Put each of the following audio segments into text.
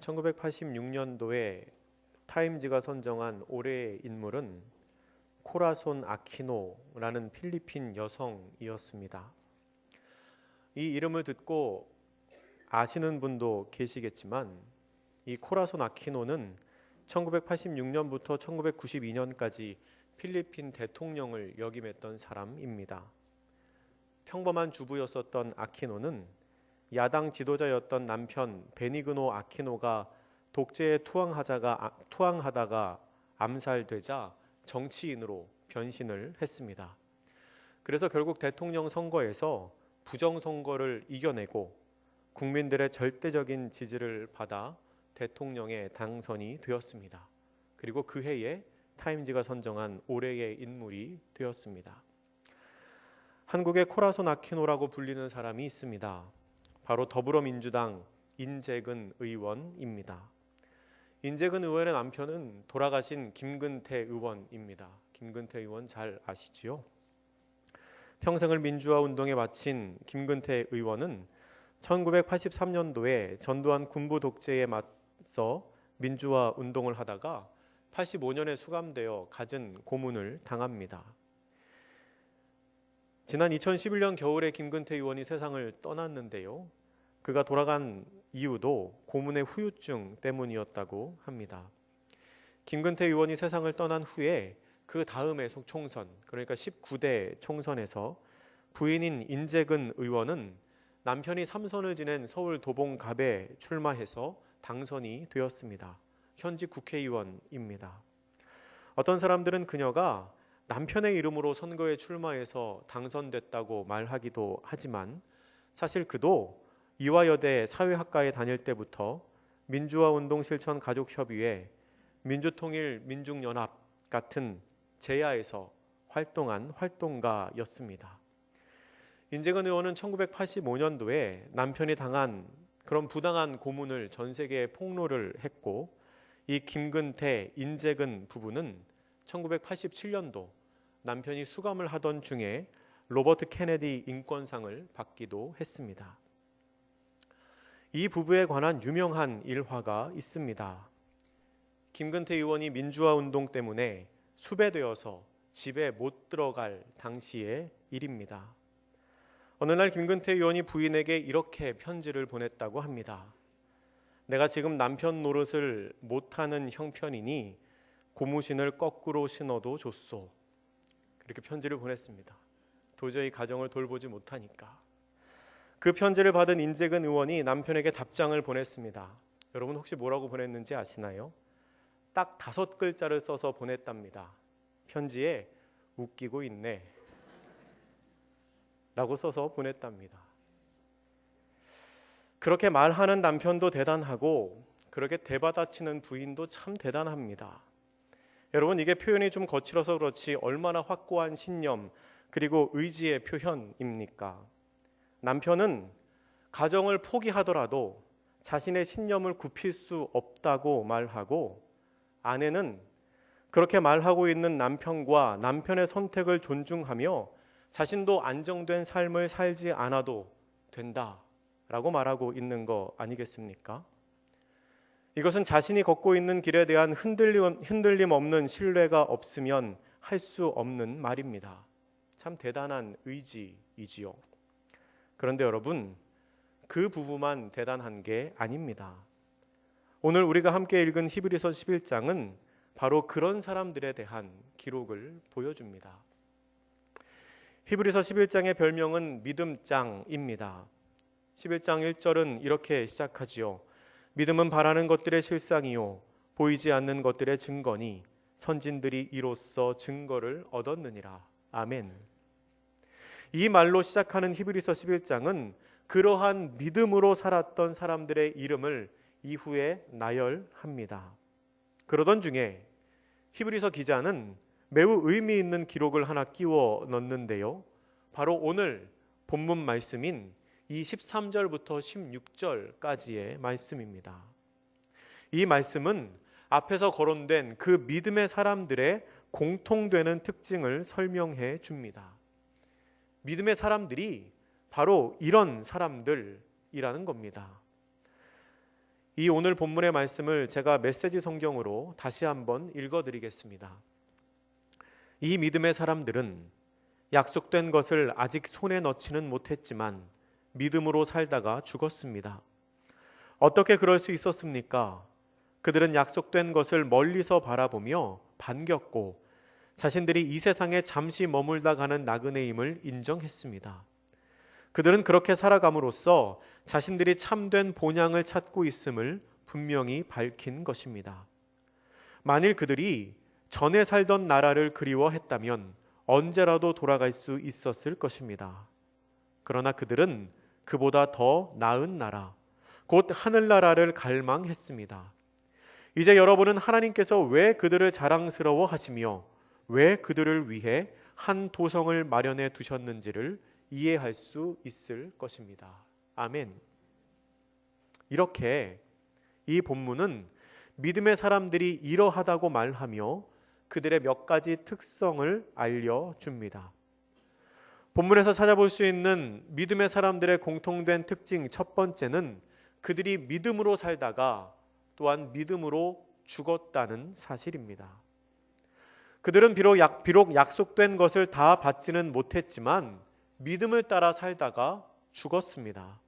1986년도에 타임지가 선정한 올해의 인물은 코라손 아키노라는 필리핀 여성이었습니다. 이 이름을 듣고 아시는 분도 계시겠지만 이 코라손 아키노는 1986년부터 1992년까지 필리핀 대통령을 역임했던 사람입니다. 평범한 주부였었던 아키노는 야당 지도자였던 남편 베니그노 아키노가 독재에 투항하다가 암살되자 정치인으로 변신을 했습니다. 그래서 결국 대통령 선거에서 부정선거를 이겨내고 국민들의 절대적인 지지를 받아 대통령에 당선이 되었습니다. 그리고 그 해에 타임지가 선정한 올해의 인물이 되었습니다. 한국의 코라손 아키노라고 불리는 사람이 있습니다. 바로 더불어민주당 인재근 의원입니다. 인재근 의원의 남편은 돌아가신 김근태 의원입니다. 김근태 의원 잘 아시지요? 평생을 민주화 운동에 바친 김근태 의원은 1983년도에 전두환 군부 독재에 맞서 민주화 운동을 하다가 85년에 수감되어 갖은 고문을 당합니다. 지난 2011년 겨울에 김근태 의원이 세상을 떠났는데요. 그가 돌아간 이유도 고문의 후유증 때문이었다고 합니다. 김근태 의원이 세상을 떠난 후에 그 다음에 총선, 그러니까 19대 총선에서 부인인 인재근 의원은 남편이 3선을 지낸 서울 도봉갑에 출마해서 당선이 되었습니다. 현직 국회의원입니다. 어떤 사람들은 그녀가 남편의 이름으로 선거에 출마해서 당선됐다고 말하기도 하지만 사실 그도 이화여대 사회학과에 다닐 때부터 민주화운동실천 가족협의회, 민주통일민중연합 같은 제야에서 활동한 활동가였습니다. 인재근 의원은 1985년도에 남편이 당한 그런 부당한 고문을 전 세계에 폭로를 했고 이 김근태, 인재근 부부는 1987년도 남편이 수감을 하던 중에 로버트 케네디 인권상을 받기도 했습니다. 이 부부에 관한 유명한 일화가 있습니다. 김근태 의원이 민주화 운동 때문에 수배되어서 집에 못 들어갈 당시의 일입니다. 어느 날 김근태 의원이 부인에게 이렇게 편지를 보냈다고 합니다. 내가 지금 남편 노릇을 못하는 형편이니 고무신을 거꾸로 신어도 좋소. 그렇게 편지를 보냈습니다. 도저히 가정을 돌보지 못하니까. 그 편지를 받은 인재근 의원이 남편에게 답장을 보냈습니다. 여러분 혹시 뭐라고 보냈는지 아시나요? 딱 5글자를 써서 보냈답니다. 편지에 웃기고 있네 라고 써서 보냈답니다. 그렇게 말하는 남편도 대단하고 그렇게 대받아치는 부인도 참 대단합니다. 여러분 이게 표현이 좀 거칠어서 그렇지 얼마나 확고한 신념 그리고 의지의 표현입니까? 남편은 가정을 포기하더라도 자신의 신념을 굽힐 수 없다고 말하고 아내는 그렇게 말하고 있는 남편과 남편의 선택을 존중하며 자신도 안정된 삶을 살지 않아도 된다라고 말하고 있는 거 아니겠습니까? 이것은 자신이 걷고 있는 길에 대한 흔들림 없는 신뢰가 없으면 할 수 없는 말입니다. 참 대단한 의지이지요. 그런데 여러분, 그 부부만 대단한 게 아닙니다. 오늘 우리가 함께 읽은 히브리서 11장은 바로 그런 사람들에 대한 기록을 보여줍니다. 히브리서 11장의 별명은 믿음장입니다. 11장 1절은 이렇게 시작하지요. 믿음은 바라는 것들의 실상이요 보이지 않는 것들의 증거니 선진들이 이로써 증거를 얻었느니라. 아멘. 이 말로 시작하는 히브리서 11장은 그러한 믿음으로 살았던 사람들의 이름을 이후에 나열합니다. 그러던 중에 히브리서 기자는 매우 의미 있는 기록을 하나 끼워 넣는데요. 바로 오늘 본문 말씀인 이 13절부터 16절까지의 말씀입니다. 이 말씀은 앞에서 거론된 그 믿음의 사람들의 공통되는 특징을 설명해 줍니다. 믿음의 사람들이 바로 이런 사람들이라는 겁니다. 이 오늘 본문의 말씀을 제가 메시지 성경으로 다시 한번 읽어드리겠습니다. 이 믿음의 사람들은 약속된 것을 아직 손에 넣지는 못했지만 믿음으로 살다가 죽었습니다. 어떻게 그럴 수 있었습니까? 그들은 약속된 것을 멀리서 바라보며 반겼고 자신들이 이 세상에 잠시 머물다 가는 나그네임을 인정했습니다. 그들은 그렇게 살아감으로써 자신들이 참된 본향을 찾고 있음을 분명히 밝힌 것입니다. 만일 그들이 전에 살던 나라를 그리워했다면 언제라도 돌아갈 수 있었을 것입니다. 그러나 그들은 그보다 더 나은 나라, 곧 하늘나라를 갈망했습니다. 이제 여러분은 하나님께서 왜 그들을 자랑스러워 하시며 왜 그들을 위해 한 도성을 마련해 두셨는지를 이해할 수 있을 것입니다. 아멘. 이렇게 이 본문은 믿음의 사람들이 이러하다고 말하며 그들의 몇 가지 특성을 알려줍니다. 본문에서 찾아볼 수 있는 믿음의 사람들의 공통된 특징 첫 번째는 그들이 믿음으로 살다가 또한 믿음으로 죽었다는 사실입니다. 그들은 비록 약속된 것을 다 받지는 못했지만 믿음을 따라 살다가 죽었습니다.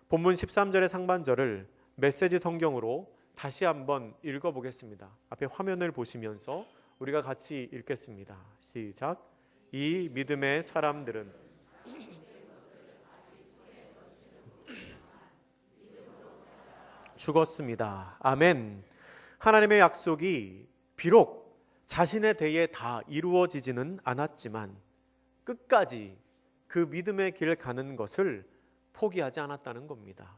본문 13절의 상반절을 메시지 성경으로 다시 한번 읽어보겠습니다. 앞에 화면을 보시면서 우리가 같이 읽겠습니다. 시작. 이 믿음의 사람들은 죽었습니다. 아멘. 하나님의 약속이 비록 자신의 대에 다 이루어지지는 않았지만 끝까지 그 믿음의 길을 가는 것을 포기하지 않았다는 겁니다.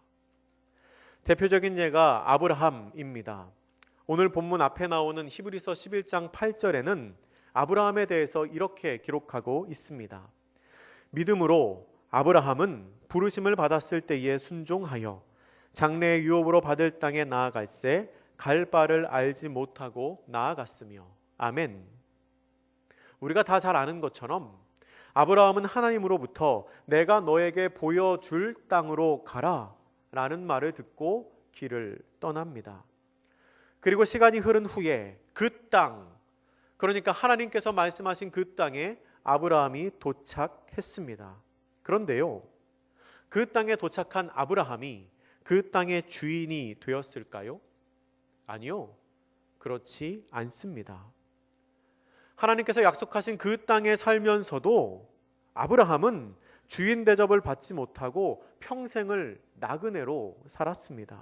대표적인 예가 아브라함입니다. 오늘 본문 앞에 나오는 히브리서 11장 8절에는 아브라함에 대해서 이렇게 기록하고 있습니다. 믿음으로 아브라함은 부르심을 받았을 때에 순종하여 장래의 유업으로 받을 땅에 나아갈새 갈 바를 알지 못하고 나아갔으며. 아멘. 우리가 다 잘 아는 것처럼 아브라함은 하나님으로부터 내가 너에게 보여줄 땅으로 가라 라는 말을 듣고 길을 떠납니다. 그리고 시간이 흐른 후에 그 땅, 그러니까 하나님께서 말씀하신 그 땅에 아브라함이 도착했습니다. 그런데요, 그 땅에 도착한 아브라함이 그 땅의 주인이 되었을까요? 아니요, 그렇지 않습니다. 하나님께서 약속하신 그 땅에 살면서도 아브라함은 주인 대접을 받지 못하고 평생을 나그네로 살았습니다.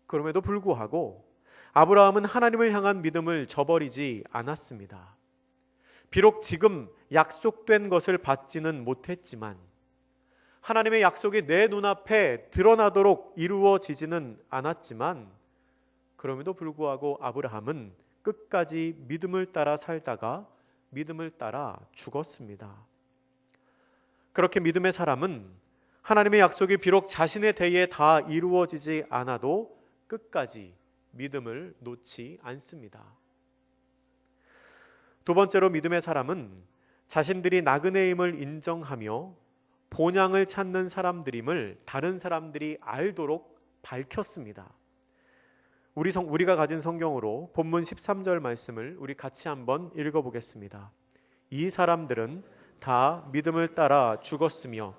그럼에도 불구하고 아브라함은 하나님을 향한 믿음을 저버리지 않았습니다. 비록 지금 약속된 것을 받지는 못했지만 하나님의 약속이 내 눈앞에 드러나도록 이루어지지는 않았지만 그럼에도 불구하고 아브라함은 끝까지 믿음을 따라 살다가 믿음을 따라 죽었습니다. 그렇게 믿음의 사람은 하나님의 약속이 비록 자신의 대에 다 이루어지지 않아도 끝까지 믿음을 놓지 않습니다. 두 번째로 믿음의 사람은 자신들이 나그네임을 인정하며 본향을 찾는 사람들임을 다른 사람들이 알도록 밝혔습니다. 우리가 가진 성경으로 본문 13절 말씀을 우리 같이 한번 읽어보겠습니다. 이 사람들은 다 믿음을 따라 죽었으며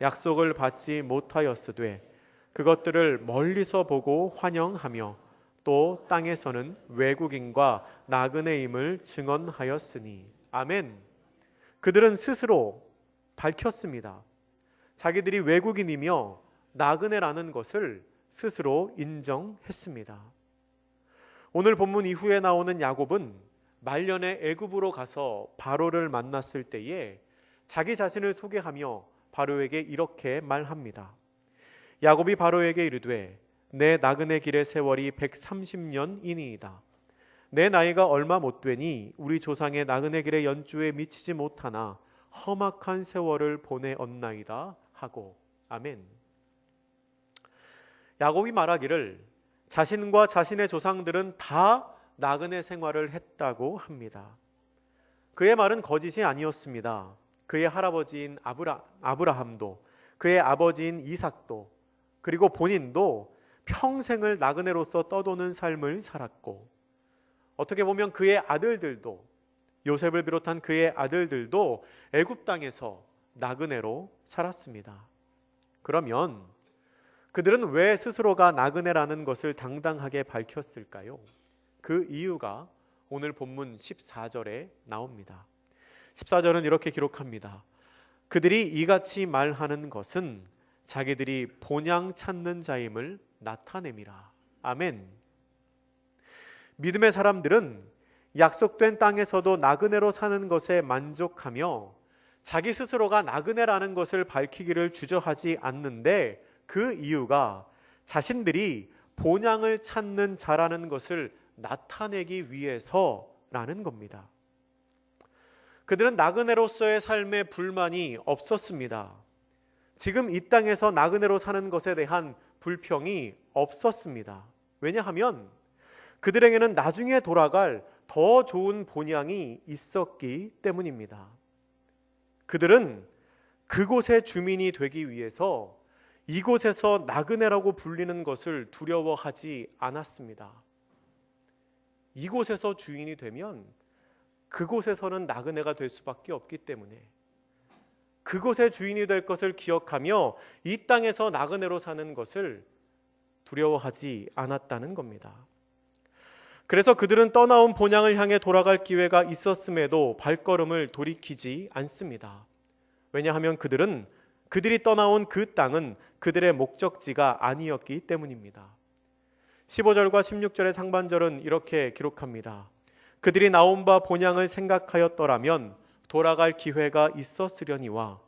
약속을 받지 못하였으되 그것들을 멀리서 보고 환영하며 또 땅에서는 외국인과 나그네임을 증언하였으니. 아멘. 그들은 스스로 밝혔습니다. 자기들이 외국인이며 나그네라는 것을 스스로 인정했습니다. 오늘 본문 이후에 나오는 야곱은 말년에 애굽으로 가서 바로를 만났을 때에 자기 자신을 소개하며 바로에게 이렇게 말합니다. 야곱이 바로에게 이르되 내 나그네 길의 세월이 130년이니이다. 내 나이가 얼마 못 되니 우리 조상의 나그네 길의 연주에 미치지 못하나 험악한 세월을 보내었나이다 하고. 아멘. 야곱이 말하기를 자신과 자신의 조상들은 다 나그네 생활을 했다고 합니다. 그의 말은 거짓이 아니었습니다. 그의 할아버지인 아브라함도 그의 아버지인 이삭도 그리고 본인도 평생을 나그네로서 떠도는 삶을 살았고, 어떻게 보면 그의 아들들도, 요셉을 비롯한 그의 아들들도 애굽 땅에서 나그네로 살았습니다. 그러면 그들은 왜 스스로가 나그네라는 것을 당당하게 밝혔을까요? 그 이유가 오늘 본문 14절에 나옵니다. 14절은 이렇게 기록합니다. 그들이 이같이 말하는 것은 자기들이 본향 찾는 자임을 나타냄이라. 아멘. 믿음의 사람들은 약속된 땅에서도 나그네로 사는 것에 만족하며 자기 스스로가 나그네라는 것을 밝히기를 주저하지 않는데, 그 이유가 자신들이 본향을 찾는 자라는 것을 나타내기 위해서라는 겁니다. 그들은 나그네로서의 삶에 불만이 없었습니다. 지금 이 땅에서 나그네로 사는 것에 대한 불평이 없었습니다. 왜냐하면 그들에게는 나중에 돌아갈 더 좋은 본향이 있었기 때문입니다. 그들은 그곳의 주민이 되기 위해서 이곳에서 나그네라고 불리는 것을 두려워하지 않았습니다. 이곳에서 주인이 되면 그곳에서는 나그네가 될 수밖에 없기 때문에 그곳의 주인이 될 것을 기억하며 이 땅에서 나그네로 사는 것을 두려워하지 않았다는 겁니다. 그래서 그들은 떠나온 본향을 향해 돌아갈 기회가 있었음에도 발걸음을 돌이키지 않습니다. 왜냐하면 그들이 떠나온 그 땅은 그들의 목적지가 아니었기 때문입니다. 15절과 16절의 상반절은 이렇게 기록합니다. 그들이 나온 바 본향을 생각하였더라면 돌아갈 기회가 있었으려니와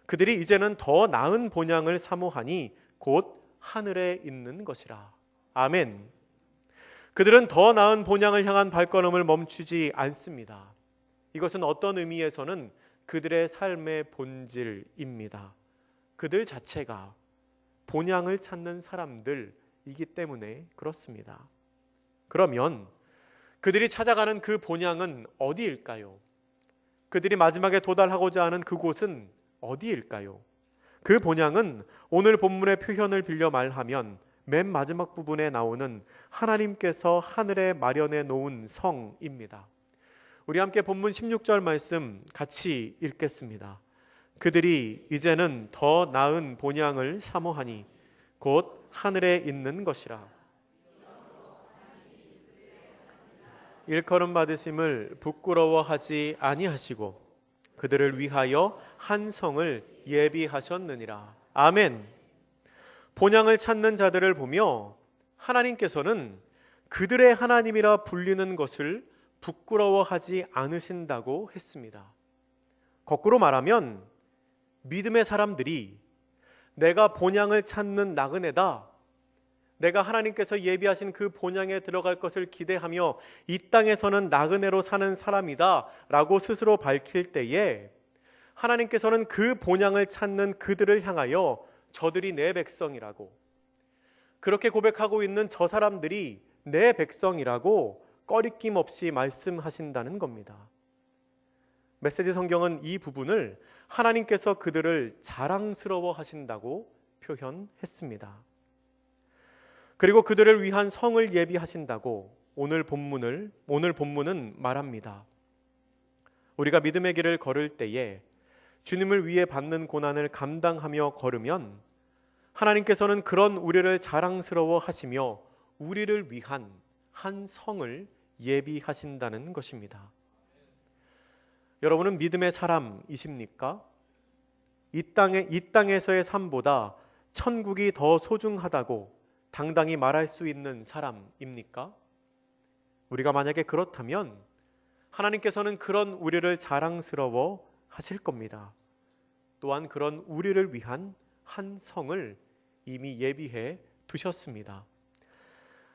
그들이 이제는 더 나은 본향을 사모하니 곧 하늘에 있는 것이라. 아멘. 그들은 더 나은 본향을 향한 발걸음을 멈추지 않습니다. 이것은 어떤 의미에서는 그들의 삶의 본질입니다. 그들 자체가 본향을 찾는 사람들이기 때문에 그렇습니다. 그러면 그들이 찾아가는 그 본향은 어디일까요? 그들이 마지막에 도달하고자 하는 그곳은 어디일까요? 그 본향은 오늘 본문의 표현을 빌려 말하면 맨 마지막 부분에 나오는 하나님께서 하늘에 마련해 놓은 성입니다. 우리 함께 본문 16절 말씀 같이 읽겠습니다. 그들이 이제는 더 나은 본향을 사모하니 곧 하늘에 있는 것이라. 일컬음 받으심을 부끄러워하지 아니하시고 그들을 위하여 한 성을 예비하셨느니라. 아멘. 본향을 찾는 자들을 보며 하나님께서는 그들의 하나님이라 불리는 것을 부끄러워하지 않으신다고 했습니다. 거꾸로 말하면 믿음의 사람들이 내가 본향을 찾는 나그네다, 내가 하나님께서 예비하신 그 본향에 들어갈 것을 기대하며 이 땅에서는 나그네로 사는 사람이다 라고 스스로 밝힐 때에 하나님께서는 그 본향을 찾는 그들을 향하여 저들이 내 백성이라고, 그렇게 고백하고 있는 저 사람들이 내 백성이라고 꺼리낌 없이 말씀하신다는 겁니다. 메시지 성경은 이 부분을 하나님께서 그들을 자랑스러워 하신다고 표현했습니다. 그리고 그들을 위한 성을 예비하신다고 오늘 본문은 말합니다. 우리가 믿음의 길을 걸을 때에 주님을 위해 받는 고난을 감당하며 걸으면 하나님께서는 그런 우리를 자랑스러워 하시며 우리를 위한 한 성을 예비하신다는 것입니다. 여러분은 믿음의 사람이십니까? 이 땅에서의 삶보다 천국이 더 소중하다고 당당히 말할 수 있는 사람입니까? 우리가 만약에 그렇다면 하나님께서는 그런 우리를 자랑스러워 하실 겁니다. 또한 그런 우리를 위한 한 성을 이미 예비해 두셨습니다.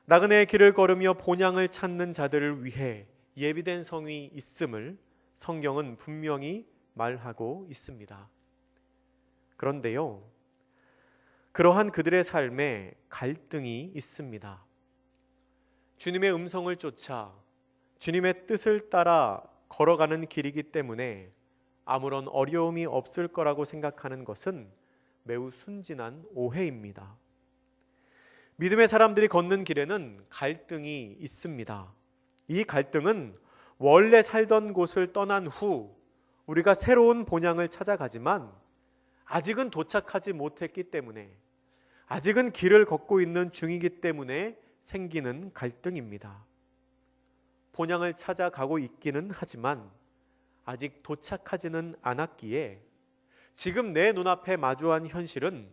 나그네의 길을 걸으며 본향을 찾는 자들을 위해 예비된 성이 있음을 성경은 분명히 말하고 있습니다. 그런데요, 그러한 그들의 삶에 갈등이 있습니다. 주님의 음성을 쫓아 주님의 뜻을 따라 걸어가는 길이기 때문에 아무런 어려움이 없을 거라고 생각하는 것은 매우 순진한 오해입니다. 믿음의 사람들이 걷는 길에는 갈등이 있습니다. 이 갈등은 원래 살던 곳을 떠난 후 우리가 새로운 본향을 찾아가지만 아직은 도착하지 못했기 때문에, 아직은 길을 걷고 있는 중이기 때문에 생기는 갈등입니다. 본향을 찾아가고 있기는 하지만 아직 도착하지는 않았기에 지금 내 눈앞에 마주한 현실은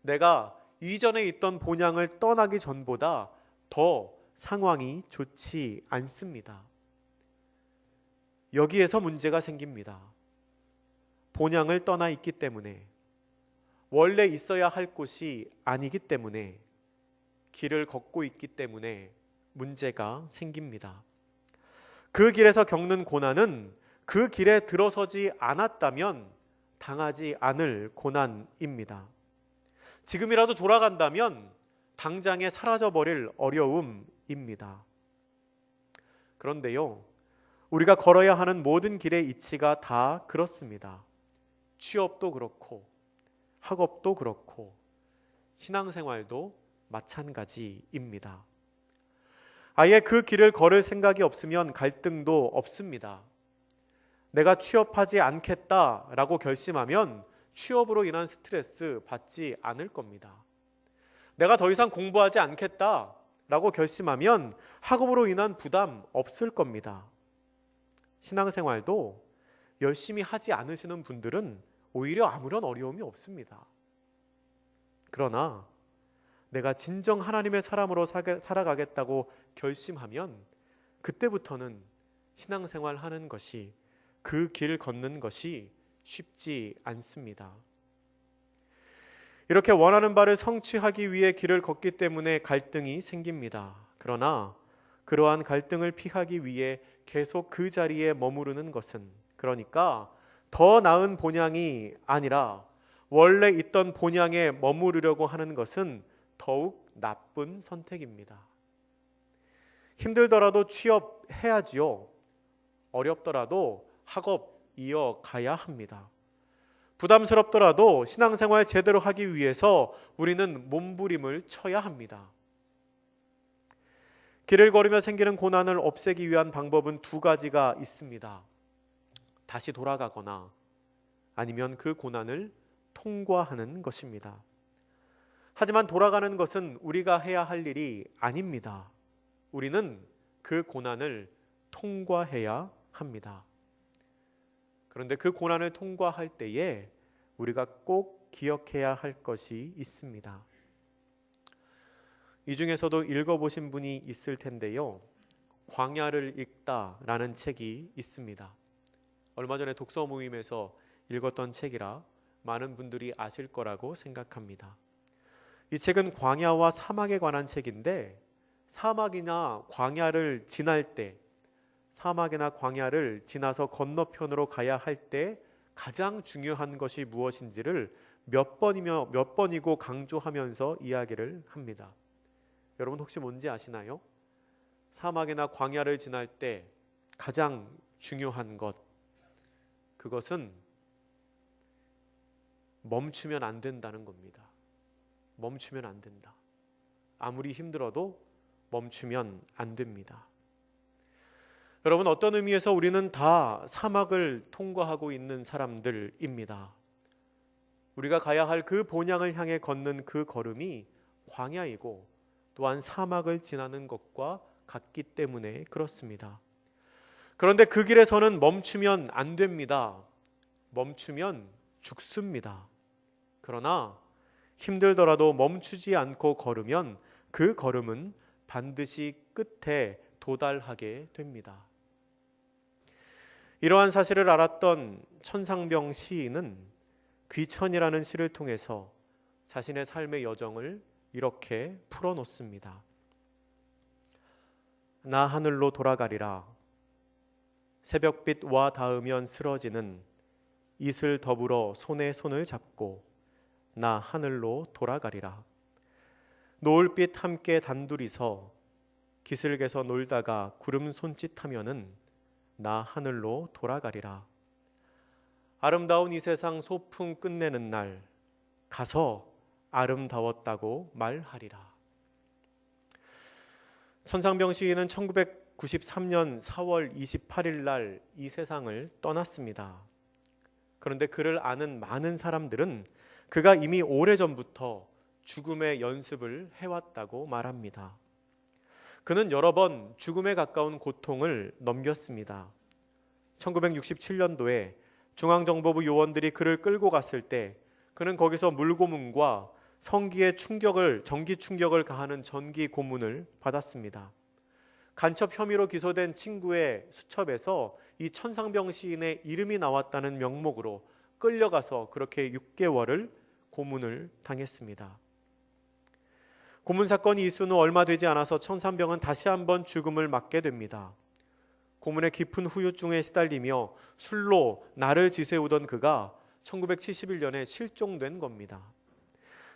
내가 이전에 있던 본향을 떠나기 전보다 더 상황이 좋지 않습니다. 여기에서 문제가 생깁니다. 본향을 떠나 있기 때문에, 원래 있어야 할 곳이 아니기 때문에, 길을 걷고 있기 때문에 문제가 생깁니다. 그 길에서 겪는 고난은 그 길에 들어서지 않았다면 당하지 않을 고난입니다. 지금이라도 돌아간다면 당장에 사라져버릴 어려움입니다. 그런데요, 우리가 걸어야 하는 모든 길의 이치가 다 그렇습니다. 취업도 그렇고 학업도 그렇고 신앙생활도 마찬가지입니다. 아예 그 길을 걸을 생각이 없으면 갈등도 없습니다. 내가 취업하지 않겠다라고 결심하면 취업으로 인한 스트레스 받지 않을 겁니다. 내가 더 이상 공부하지 않겠다라고 결심하면 학업으로 인한 부담 없을 겁니다. 신앙생활도 열심히 하지 않으시는 분들은 오히려 아무런 어려움이 없습니다. 그러나 내가 진정 하나님의 사람으로 살아가겠다고 결심하면 그때부터는 신앙생활 하는 것이, 그 길 걷는 것이 쉽지 않습니다. 이렇게 원하는 바를 성취하기 위해 길을 걷기 때문에 갈등이 생깁니다. 그러나 그러한 갈등을 피하기 위해 계속 그 자리에 머무르는 것은, 그러니까 더 나은 본향이 아니라 원래 있던 본향에 머무르려고 하는 것은 더욱 나쁜 선택입니다. 힘들더라도 취업해야지요. 어렵더라도 학업 이어가야 합니다. 부담스럽더라도 신앙생활 제대로 하기 위해서 우리는 몸부림을 쳐야 합니다. 길을 걸으며 생기는 고난을 없애기 위한 방법은 두 가지가 있습니다. 다시 돌아가거나 아니면 그 고난을 통과하는 것입니다. 하지만 돌아가는 것은 우리가 해야 할 일이 아닙니다. 우리는 그 고난을 통과해야 합니다. 그런데 그 고난을 통과할 때에 우리가 꼭 기억해야 할 것이 있습니다. 이 중에서도 읽어보신 분이 있을 텐데요, 광야를 읽다라는 책이 있습니다. 얼마 전에 독서 모임에서 읽었던 책이라 많은 분들이 아실 거라고 생각합니다. 이 책은 광야와 사막에 관한 책인데, 사막이나 광야를 지날 때, 사막이나 광야를 지나서 건너편으로 가야 할 때 가장 중요한 것이 무엇인지를 몇 번이고 강조하면서 이야기를 합니다. 여러분 혹시 뭔지 아시나요? 사막이나 광야를 지날 때 가장 중요한 것, 그것은 멈추면 안 된다는 겁니다. 멈추면 안 된다. 아무리 힘들어도 멈추면 안 됩니다. 여러분, 어떤 의미에서 우리는 다 사막을 통과하고 있는 사람들입니다. 우리가 가야 할 그 본향을 향해 걷는 그 걸음이 광야이고 또한 사막을 지나는 것과 같기 때문에 그렇습니다. 그런데 그 길에서는 멈추면 안 됩니다. 멈추면 죽습니다. 그러나 힘들더라도 멈추지 않고 걸으면 그 걸음은 반드시 끝에 도달하게 됩니다. 이러한 사실을 알았던 천상병 시인은 귀천이라는 시를 통해서 자신의 삶의 여정을 이렇게 풀어놓습니다. 나 하늘로 돌아가리라. 새벽빛 와 닿으면 쓰러지는 이슬 더불어 손에 손을 잡고 나 하늘로 돌아가리라. 노을빛 함께 단둘이서 기슭에서 놀다가 구름 손짓하면은 나 하늘로 돌아가리라. 아름다운 이 세상 소풍 끝내는 날 가서 아름다웠다고 말하리라. 천상병 시인은 1993년 4월 28일 날 이 세상을 떠났습니다. 그런데 그를 아는 많은 사람들은 그가 이미 오래전부터 죽음의 연습을 해왔다고 말합니다. 그는 여러 번 죽음에 가까운 고통을 넘겼습니다. 1967년도에 중앙정보부 요원들이 그를 끌고 갔을 때 그는 거기서 물고문과 성기에 전기 충격을 가하는 전기 고문을 받았습니다. 간첩 혐의로 기소된 친구의 수첩에서 이 천상병 시인의 이름이 나왔다는 명목으로 끌려가서 그렇게 6개월을 고문을 당했습니다. 고문 사건이 있은 후 얼마 되지 않아서 천상병은 다시 한번 죽음을 맞게 됩니다. 고문의 깊은 후유증에 시달리며 술로 날을 지새우던 그가 1971년에 실종된 겁니다.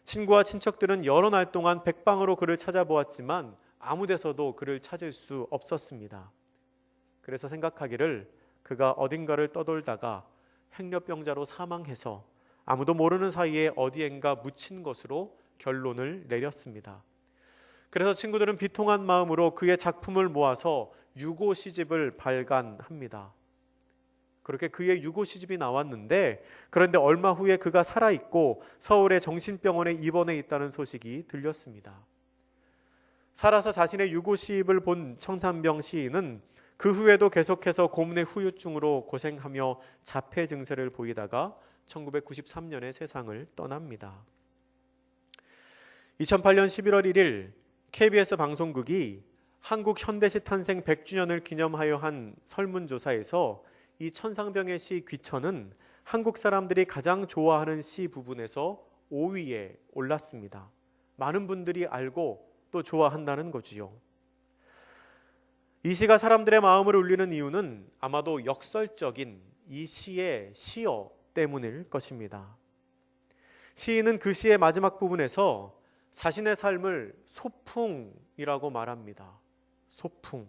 친구와 친척들은 여러 날 동안 백방으로 그를 찾아보았지만 아무 데서도 그를 찾을 수 없었습니다. 그래서 생각하기를 그가 어딘가를 떠돌다가 행렬병자로 사망해서 아무도 모르는 사이에 어디엔가 묻힌 것으로 결론을 내렸습니다. 그래서 친구들은 비통한 마음으로 그의 작품을 모아서 유고 시집을 발간합니다. 그렇게 그의 유고 시집이 나왔는데, 그런데 얼마 후에 그가 살아있고 서울의 정신병원에 입원해 있다는 소식이 들렸습니다. 살아서 자신의 유고 시집을 본 천상병 시인은 그 후에도 계속해서 고문의 후유증으로 고생하며 자폐 증세를 보이다가 1993년에 세상을 떠납니다. 2008년 11월 1일 KBS 방송국이 한국 현대시 탄생 100주년을 기념하여 한 설문조사에서 이 천상병의 시 귀천은 한국 사람들이 가장 좋아하는 시 부분에서 5위에 올랐습니다. 많은 분들이 알고 또 좋아한다는 거지요. 이 시가 사람들의 마음을 울리는 이유는 아마도 역설적인 이 시의 시어 때문일 것입니다. 시인은 그 시의 마지막 부분에서 자신의 삶을 소풍이라고 말합니다. 소풍.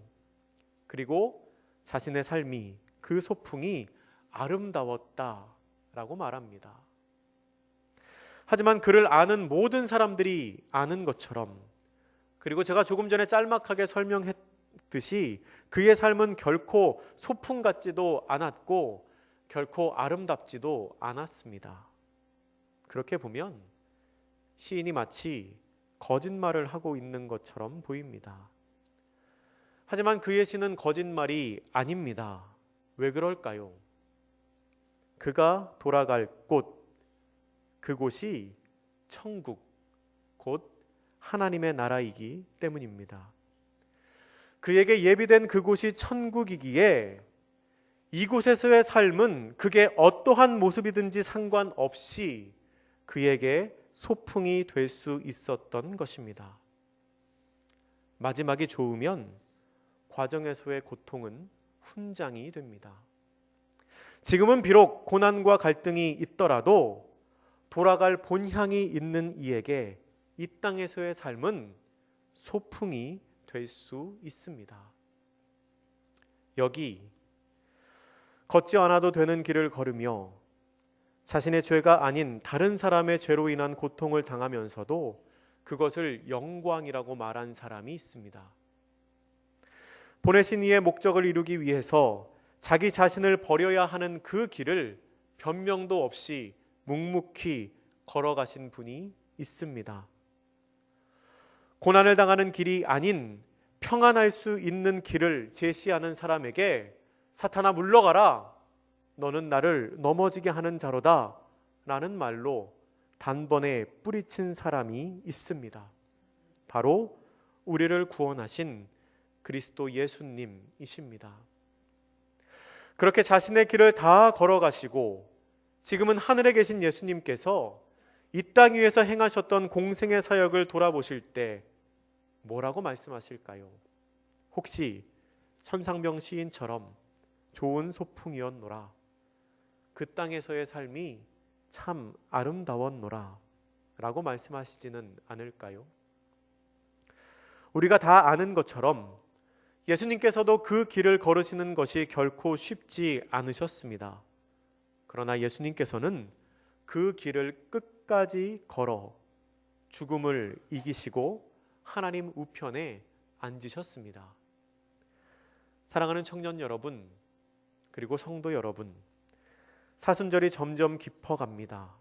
그리고 자신의 삶이, 그 소풍이 아름다웠다라고 말합니다. 하지만 그를 아는 모든 사람들이 아는 것처럼, 그리고 제가 조금 전에 짤막하게 설명했듯이 그의 삶은 결코 소풍 같지도 않았고 결코 아름답지도 않았습니다. 그렇게 보면 시인이 마치 거짓말을 하고 있는 것처럼 보입니다. 하지만 그의 시는 거짓말이 아닙니다. 왜 그럴까요? 그가 돌아갈 곳, 그곳이 천국, 곧 하나님의 나라이기 때문입니다. 그에게 예비된 그곳이 천국이기에 이곳에서의 삶은 그게 어떠한 모습이든지 상관없이 그에게 소풍이 될 수 있었던 것입니다. 마지막이 좋으면 과정에서의 고통은 훈장이 됩니다. 지금은 비록 고난과 갈등이 있더라도 돌아갈 본향이 있는 이에게 이 땅에서의 삶은 소풍이 될 수 있습니다. 여기 걷지 않아도 되는 길을 걸으며 자신의 죄가 아닌 다른 사람의 죄로 인한 고통을 당하면서도 그것을 영광이라고 말한 사람이 있습니다. 보내신 이의 목적을 이루기 위해서 자기 자신을 버려야 하는 그 길을 변명도 없이 묵묵히 걸어가신 분이 있습니다. 고난을 당하는 길이 아닌 평안할 수 있는 길을 제시하는 사람에게 사탄아 물러가라, 너는 나를 넘어지게 하는 자로다 라는 말로 단번에 뿌리친 사람이 있습니다. 바로 우리를 구원하신 그리스도 예수님이십니다. 그렇게 자신의 길을 다 걸어가시고 지금은 하늘에 계신 예수님께서 이 땅 위에서 행하셨던 공생의 사역을 돌아보실 때 뭐라고 말씀하실까요? 혹시 천상병 시인처럼 좋은 소풍이었노라, 그 땅에서의 삶이 참 아름다웠노라 라고 말씀하시지는 않을까요? 우리가 다 아는 것처럼 예수님께서도 그 길을 걸으시는 것이 결코 쉽지 않으셨습니다. 그러나 예수님께서는 그 길을 끝까지 걸어 죽음을 이기시고 하나님 우편에 앉으셨습니다. 사랑하는 청년 여러분, 그리고 성도 여러분, 사순절이 점점 깊어갑니다.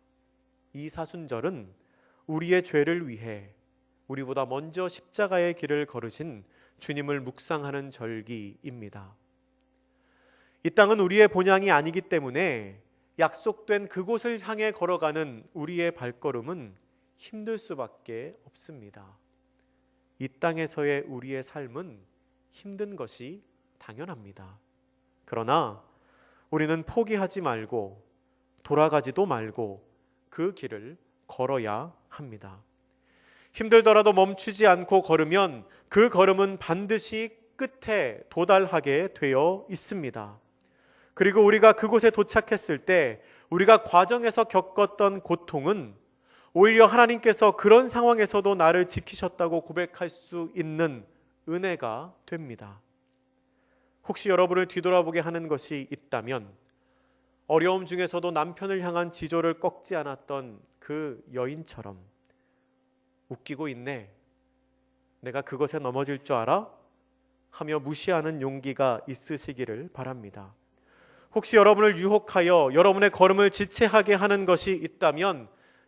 이 사순절은 우리의 죄를 위해 우리보다 먼저 십자가의 길을 걸으신 주님을 묵상하는 절기입니다. 이 땅은 우리의 본향이 아니기 때문에 약속된 그곳을 향해 걸어가는 우리의 발걸음은 힘들 수밖에 없습니다. 이 땅에서의 우리의 삶은 힘든 것이 당연합니다. 그러나 우리는 포기하지 말고 돌아가지도 말고 그 길을 걸어야 합니다. 힘들더라도 멈추지 않고 걸으면 그 걸음은 반드시 끝에 도달하게 되어 있습니다. 그리고 우리가 그곳에 도착했을 때 우리가 과정에서 겪었던 고통은 오히려 하나님께서 그런 상황에서도 나를 지키셨다고 고백할 수 있는 은혜가 됩니다. 혹시 여러분을 뒤돌아보게 하는 것이 있다면 어려움 중에서도 남편을 향한 지조를 꺾지 않았던 그 여인처럼 웃기고 있네, 내가 그것에 넘어질 줄 알아? 하며 무시하는 용기가 있으시기를 바랍니다. 혹시 여러분을 유혹하여 여러분의 걸음을 지체하게 하는 것이 있다면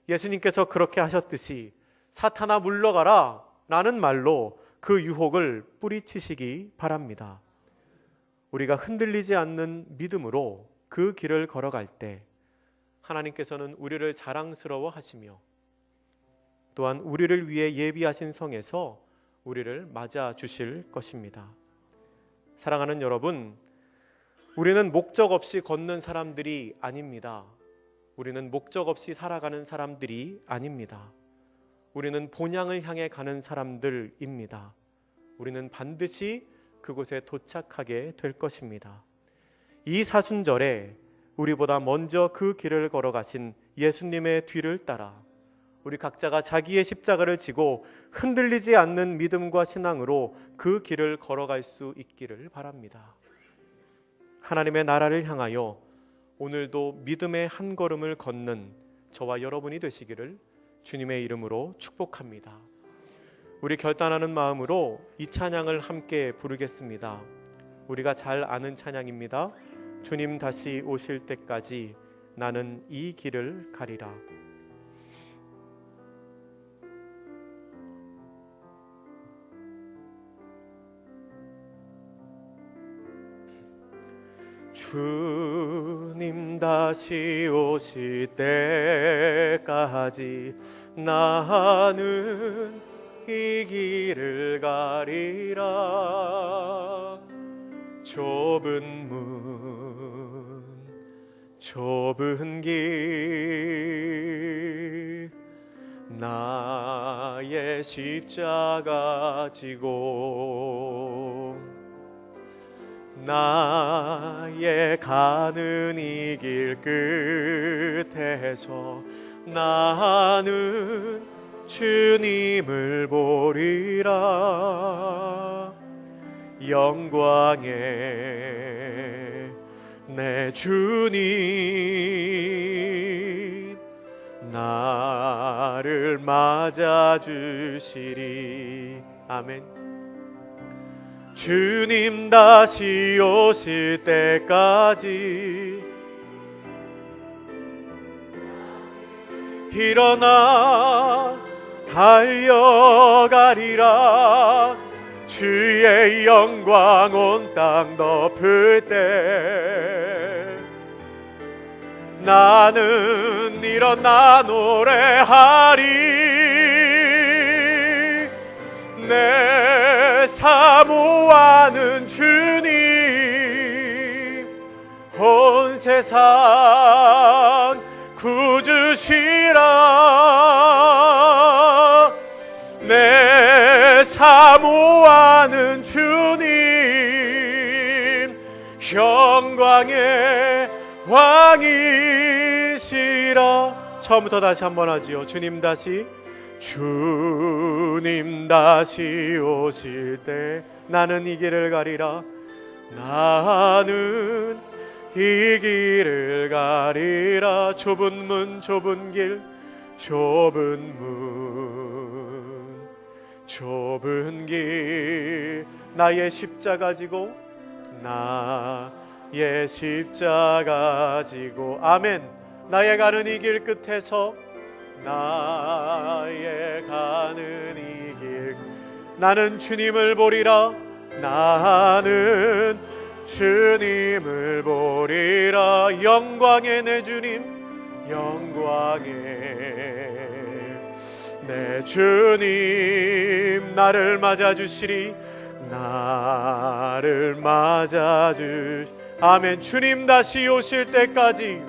예수님께서 그렇게 하셨듯이 사탄아 물러가라 라는 말로 그 유혹을 뿌리치시기 바랍니다. 우리가 흔들리지 않는 믿음으로 그 길을 걸어갈 때 하나님께서는 우리를 자랑스러워 하시며 또한 우리를 위해 예비하신 성에서 우리를 맞아 주실 것입니다. 사랑하는 여러분, 우리는 목적 없이 걷는 사람들이 아닙니다. 우리는 목적 없이 살아가는 사람들이 아닙니다. 우리는 본향을 향해 가는 사람들입니다. 우리는 반드시 그곳에 도착하게 될 것입니다. 이 사순절에 우리보다 먼저 그 길을 걸어가신 예수님의 뒤를 따라 우리 각자가 자기의 십자가를 지고 흔들리지 않는 믿음과 신앙으로 그 길을 걸어갈 수 있기를 바랍니다. 하나님의 나라를 향하여 오늘도 믿음의 한 걸음을 걷는 저와 여러분이 되시기를 주님의 이름으로 축복합니다. 우리 결단하는 마음으로 이 찬양을 함께 부르겠습니다. 우리가 잘 아는 찬양입니다. 주님 다시 오실 때까지 나는 이 길을 가리라. 주님 다시 오실 때까지 나는 이 길을 가리라. 좁은 문 좁은 길 나의 십자가 지고 나의 가는 이 길 끝에서 나는 주님을 보리라. 영광의 내 주님 나를 맞아주시리. 아멘. 주님 다시 오실 때까지 일어나 달려가리라. 주의 영광 온 땅 덮을 때 나는 일어나 노래하리. 내 사모하는 주님 온 세상 구주시라. 내 사모하는 주님 영광의 왕이시라. 처음부터 다시 한번 하지요. 주님 다시 오실 때 나는 이 길을 가리라. 나는 이 길을 가리라. 좁은 문 좁은 길 좁은 문 좁은 길 나의 십자가 지고 나의 십자가 지고 아멘. 나의 가는 이 길 끝에서 나의 가는 이 길 나는 주님을 보리라. 나는 주님을 보리라. 영광의 내 주님, 영광의 내 주님 나를 맞아주시리. 나를 맞아주시 아멘. 주님 다시 오실 때까지,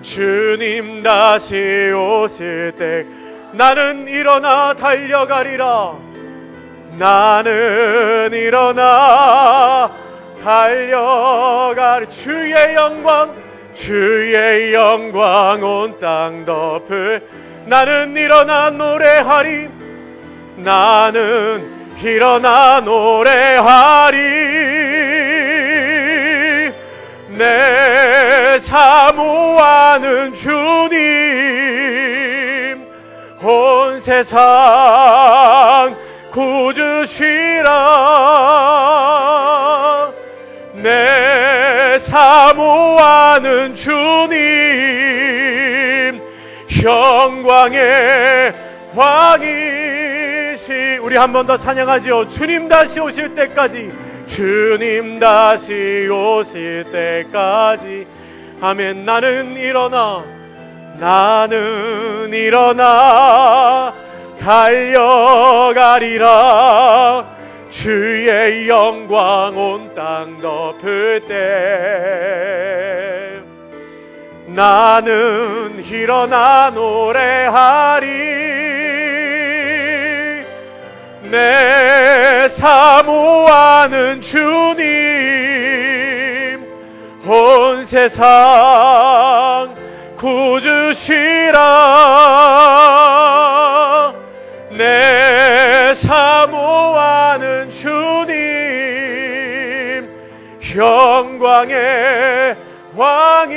주님 다시 오실 때 나는 일어나 달려가리라. 나는 일어나 달려가리. 주의 영광, 주의 영광 온 땅 덮을. 나는 일어나 노래하리. 나는 일어나 노래하리. 내 사모하는 주님 온 세상 구주시라. 내 사모하는 주님 영광의 왕이시. 우리 한 번 더 찬양하죠. 주님 다시 오실 때까지, 주님 다시 오실 때까지 아멘. 나는 일어나 달려가리라. 주의 영광 온 땅 덮을 때 나는 일어나 노래하리. 내 사모하는 주님 온 세상 구주시라. 내 사모하는 주님 영광의 왕이시라.